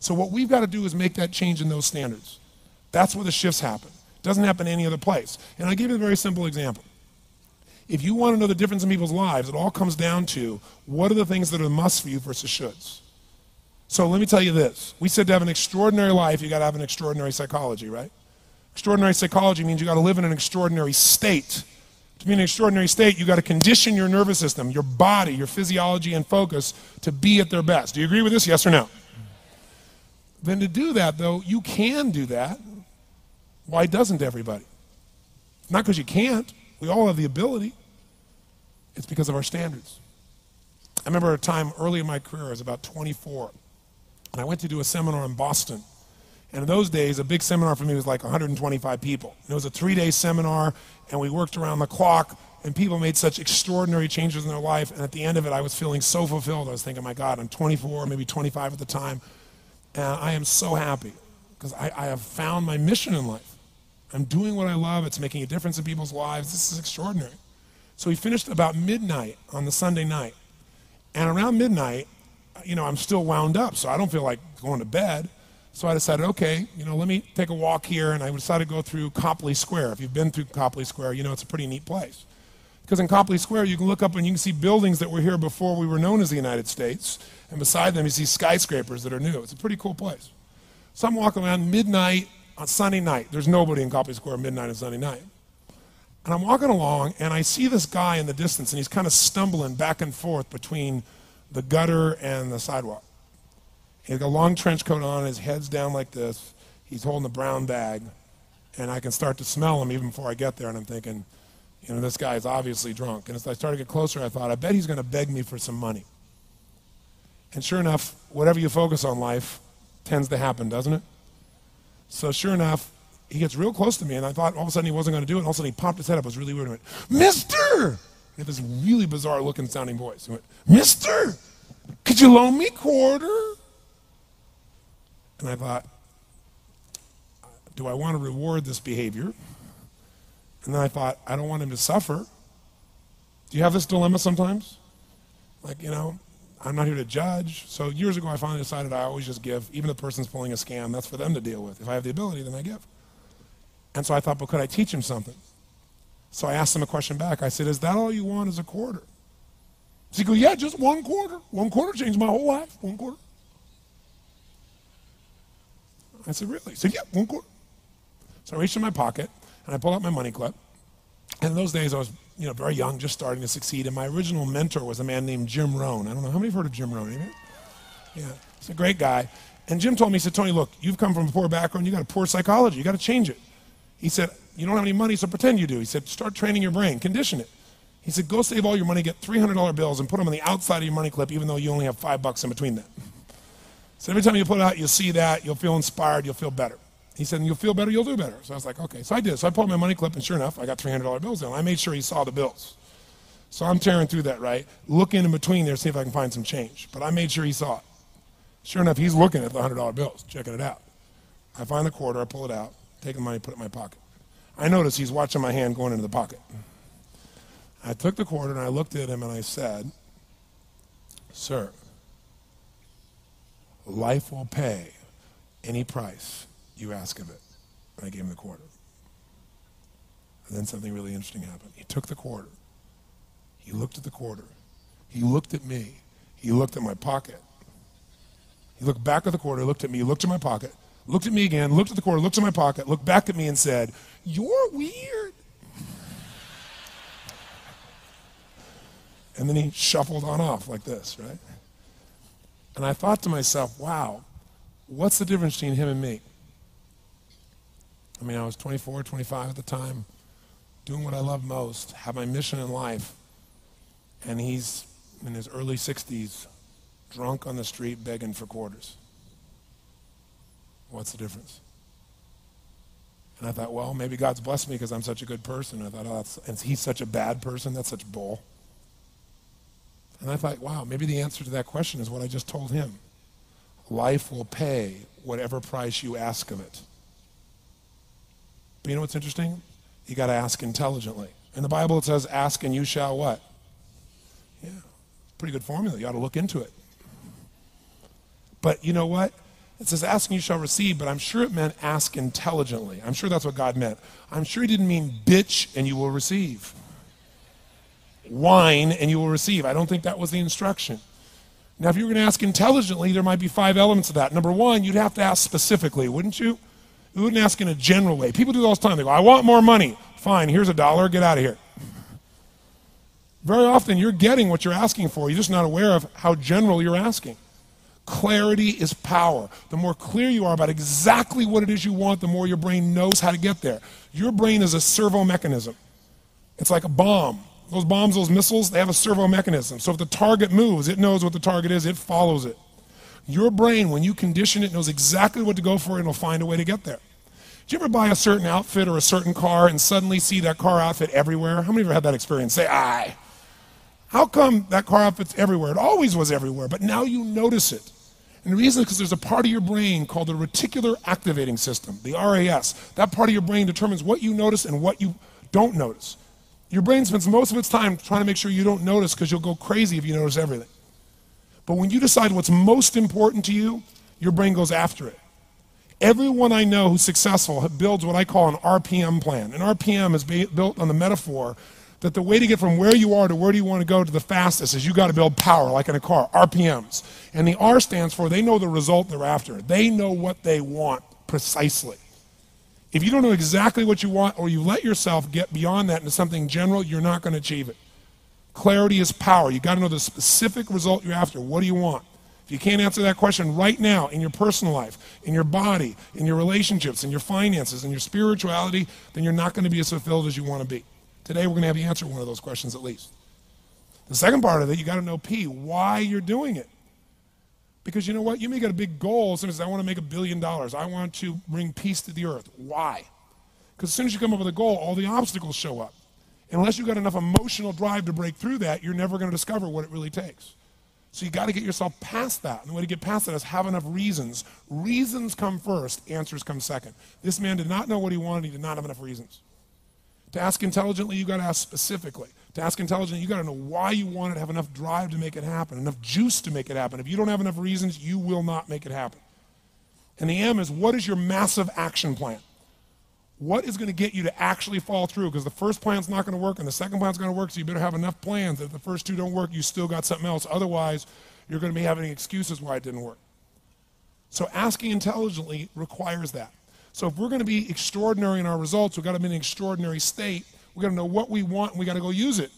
So what we've got to do is make that change in those standards. That's where the shifts happen. It doesn't happen any other place. And I'll give you a very simple example. If you want to know the difference in people's lives, it all comes down to what are the things that are musts for you versus shoulds. So let me tell you this. We said to have an extraordinary life, you got to have an extraordinary psychology, right? Extraordinary psychology means you got to live in an extraordinary state. To be in an extraordinary state, you got to condition your nervous system, your body, your physiology and focus to be at their best. Do you agree with this? Yes or no? Then to do that, though, you can do that. Why doesn't everybody? Not because you can't. We all have the ability. It's because of our standards. I remember a time early in my career, I was about 24, and I went to do a seminar in Boston. And in those days, a big seminar for me was like 125 people. And it was a 3-day seminar, and we worked around the clock, and people made such extraordinary changes in their life. And at the end of it, I was feeling so fulfilled. I was thinking, my God, I'm 24, maybe 25 at the time, and I am so happy because I have found my mission in life. I'm doing what I love. It's making a difference in people's lives. This is extraordinary. So we finished about midnight on the Sunday night. And around midnight, I'm still wound up, so I don't feel like going to bed. So I decided, okay, let me take a walk here, and I decided to go through Copley Square. If you've been through Copley Square, it's a pretty neat place. Because in Copley Square, you can look up and you can see buildings that were here before we were known as the United States, and beside them you see skyscrapers that are new. It's a pretty cool place. So I'm walking around midnight on Sunday night. There's nobody in Copley Square midnight on Sunday night. And I'm walking along, and I see this guy in the distance, and he's kind of stumbling back and forth between the gutter and the sidewalk. He's got a long trench coat on, his head's down like this. He's holding a brown bag, and I can start to smell him even before I get there, and I'm thinking, this guy is obviously drunk. And as I started to get closer, I thought, I bet he's going to beg me for some money. And sure enough, whatever you focus on life tends to happen, doesn't it? So sure enough, he gets real close to me, and I thought all of a sudden he wasn't going to do it, and all of a sudden he popped his head up. It was really weird. He went, "Mister!" He had this really bizarre-looking sounding voice. He went, "Mister, could you loan me a quarter?" And I thought, do I want to reward this behavior? And then I thought, I don't want him to suffer. Do you have this dilemma sometimes? Like, I'm not here to judge. So years ago, I finally decided I always just give. Even if the person's pulling a scam, that's for them to deal with. If I have the ability, then I give. And so I thought, but could I teach him something? So I asked him a question back. I said, is that all you want is a quarter? So he goes, yeah, just 1 quarter. 1 quarter changed my whole life. 1 quarter. I said, really? He said, yeah, 1 quarter. So I reached in my pocket, and I pulled out my money clip. And in those days, I was very young, just starting to succeed. And my original mentor was a man named Jim Rohn. I don't know, how many have heard of Jim Rohn? Anybody? Yeah, he's a great guy. And Jim told me, he said, Tony, look, you've come from a poor background. You got a poor psychology. You got to change it. He said, you don't have any money, so pretend you do. He said, start training your brain. Condition it. He said, go save all your money, get $300 bills, and put them on the outside of your money clip, even though you only have $5 in between them. So every time you put it out, you'll see that, you'll feel inspired, you'll feel better. He said, and you'll feel better, you'll do better. So I was like, okay. So I did. So I pulled my money clip, and sure enough, I got $300 bills in. I made sure he saw the bills. So I'm tearing through that, right? Looking in between there, see if I can find some change. But I made sure he saw it. Sure enough, he's looking at the $100 bills, checking it out. I find the quarter, I pull it out, take the money, put it in my pocket. I notice he's watching my hand going into the pocket. I took the quarter, and I looked at him, and I said, sir, life will pay any price you ask of it. And I gave him the quarter. And then something really interesting happened. He took the quarter. He looked at the quarter. He looked at me. He looked at my pocket. He looked back at the quarter, looked at me, looked at my pocket, looked at me again, looked at the quarter, looked at my pocket, looked back at me and said, you're weird. And then he shuffled on off like this, right? And I thought to myself, wow, what's the difference between him and me? I mean, I was 24, 25 at the time, doing what I love most, have my mission in life, and he's in his early 60s, drunk on the street begging for quarters. What's the difference? And I thought, well, maybe God's blessed me because I'm such a good person. I thought, oh, and he's such a bad person, that's such bull. And I thought, wow, maybe the answer to that question is what I just told him. Life will pay whatever price you ask of it. But you know what's interesting? You got to ask intelligently. In the Bible it says, ask and you shall what? Yeah, pretty good formula. You ought to look into it. But you know what? It says, ask and you shall receive, but I'm sure it meant ask intelligently. I'm sure that's what God meant. I'm sure he didn't mean bitch and you will receive. Whine and you will receive. I don't think that was the instruction. Now, if you were going to ask intelligently, there might be 5 elements of that. Number one, you'd have to ask specifically, wouldn't you? You wouldn't ask in a general way. People do it all the time. They go, I want more money. Fine, here's $1, get out of here. Very often, you're getting what you're asking for. You're just not aware of how general you're asking. Clarity is power. The more clear you are about exactly what it is you want, the more your brain knows how to get there. Your brain is a servo mechanism. It's like a bomb. Those bombs, those missiles, they have a servo mechanism. So if the target moves, it knows what the target is, it follows it. Your brain, when you condition it, knows exactly what to go for and it'll find a way to get there. Did you ever buy a certain outfit or a certain car and suddenly see that car outfit everywhere? How many of you have had that experience? Say, aye. How come that car outfit's everywhere? It always was everywhere, but now you notice it. And the reason is because there's a part of your brain called the reticular activating system, the RAS. That part of your brain determines what you notice and what you don't notice. Your brain spends most of its time trying to make sure you don't notice because you'll go crazy if you notice everything. But when you decide what's most important to you, your brain goes after it. Everyone I know who's successful builds what I call an RPM plan. An RPM is built on the metaphor that the way to get from where you are to where do you want to go to the fastest is you got to build power, like in a car, RPMs. And the R stands for they know the result they're after. They know what they want precisely. If you don't know exactly what you want or you let yourself get beyond that into something general, you're not going to achieve it. Clarity is power. You got to know the specific result you're after. What do you want? If you can't answer that question right now in your personal life, in your body, in your relationships, in your finances, in your spirituality, then you're not going to be as fulfilled as you want to be. Today we're going to have you answer one of those questions at least. The second part of it, you got to know P, why you're doing it. Because you know what? You may get a big goal. Somebody says, I want to make $1 billion. I want to bring peace to the earth. Why? Because as soon as you come up with a goal, all the obstacles show up. Unless you've got enough emotional drive to break through that, you're never going to discover what it really takes. So you got to get yourself past that. And the way to get past that is have enough reasons. Reasons come first, answers come second. This man did not know what he wanted. He did not have enough reasons. To ask intelligently, you got to ask specifically. To ask intelligently, you got to know why you want it, have enough drive to make it happen, enough juice to make it happen. If you don't have enough reasons, you will not make it happen. And the M is, what is your massive action plan? What is going to get you to actually fall through? Because the first plan's not going to work and the second plan's going to work, so you better have enough plans that if the first two don't work, you still got something else. Otherwise, you're going to be having excuses why it didn't work. So asking intelligently requires that. So if we're going to be extraordinary in our results, we've got to be in an extraordinary state. We've got to know what we want and we've got to go use it.